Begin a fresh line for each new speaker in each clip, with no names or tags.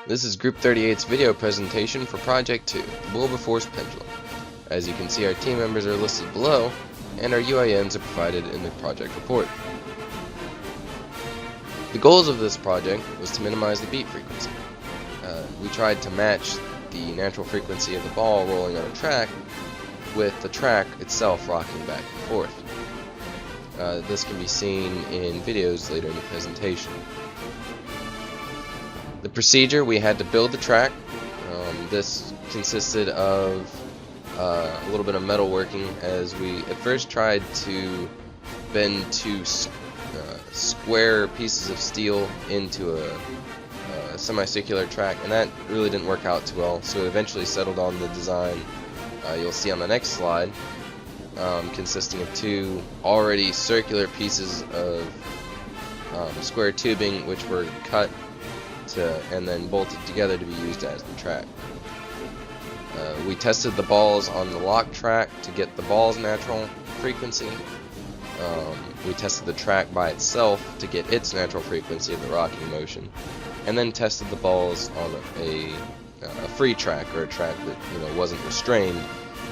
This is Group 38's video presentation for Project 2, the Wilberforce pendulum. As you can see, our team members are listed below, and our UINs are provided in the project report. The goals of this project was to minimize the beat frequency. We tried to match the natural frequency of the ball rolling on a track with the track itself rocking back and forth. This can be seen in videos later in the presentation. The procedure: we had to build the track. This consisted of a little bit of metalworking, as we at first tried to bend two square pieces of steel into a semicircular track, and that really didn't work out too well, so we eventually settled on the design you'll see on the next slide, consisting of two already circular pieces of square tubing which were cut and then bolted together to be used as the track. We tested the balls on the lock track to get the ball's natural frequency. We tested the track by itself to get its natural frequency of the rocking motion, and then tested the balls on a free track, or a track that wasn't restrained,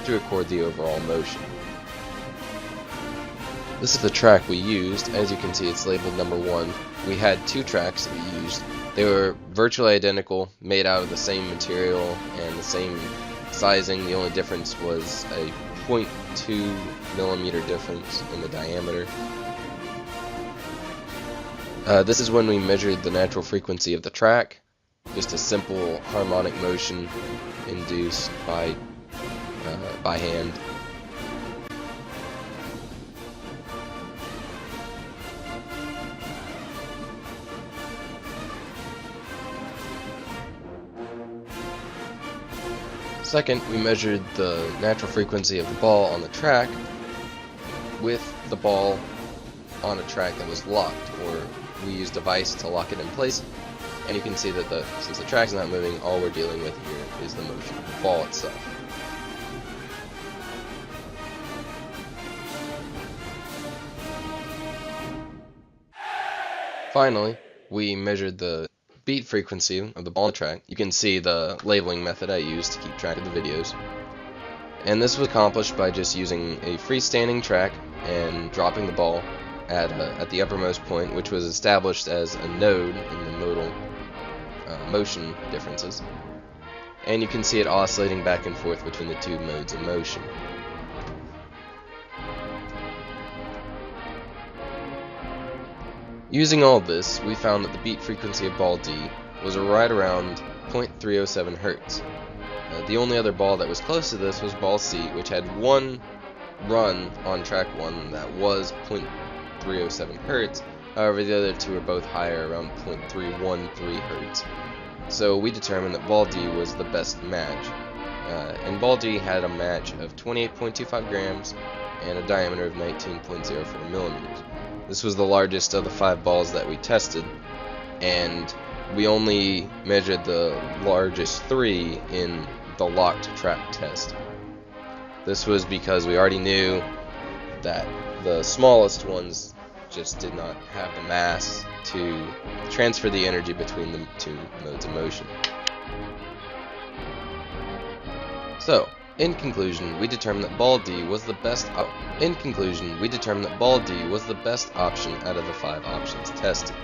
to record the overall motion. This is the track we used. As you can see, it's labeled number 1. We had two tracks that we used. They were virtually identical, made out of the same material and the same sizing. The only difference was a 0.2 millimeter difference in the diameter. This is when we measured the natural frequency of the track. Just a simple harmonic motion induced by hand. Second, we measured the natural frequency of the ball on the track with the ball on a track that was locked, or we used a vise to lock it in place. And you can see that since the track's not moving, all we're dealing with here is the motion of the ball itself. Finally, we measured the beat frequency of the ball on the track. You can see the labeling method I used to keep track of the videos. And this was accomplished by just using a freestanding track and dropping the ball at the uppermost point, which was established as a node in the modal motion differences. And you can see it oscillating back and forth between the two modes of motion. Using all this, we found that the beat frequency of ball D was right around 0.307 Hz. The only other ball that was close to this was ball C, which had one run on track 1 that was 0.307 Hz. However, the other two were both higher, around 0.313 Hz. So we determined that ball D was the best match. And ball D had a match of 28.25 grams and a diameter of 19.04 millimeters. This was the largest of the 5 balls that we tested, and we only measured the largest 3 in the locked track test. This was because we already knew that the smallest ones just did not have the mass to transfer the energy between the two modes of motion. So, in conclusion, we determined that ball D was the best option out of the 5 options tested.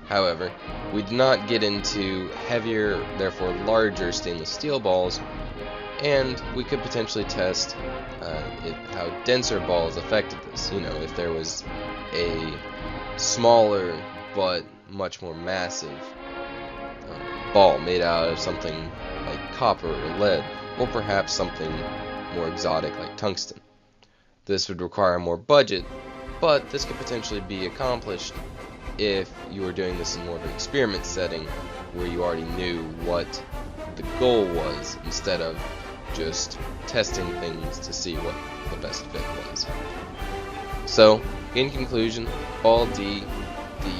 However, we did not get into heavier, therefore larger stainless steel balls, and we could potentially test how denser balls affected this. If there was a smaller but much more massive ball made out of something like copper or lead, or perhaps something more exotic like tungsten. This would require more budget, but this could potentially be accomplished if you were doing this in more of an experiment setting where you already knew what the goal was, instead of just testing things to see what the best fit was. So, in conclusion, ball D, the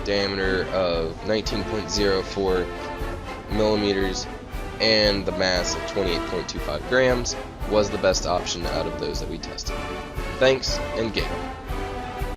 diameter of 19.04 millimeters and the mass of 28.25 grams, was the best option out of those that we tested. Thanks, and game.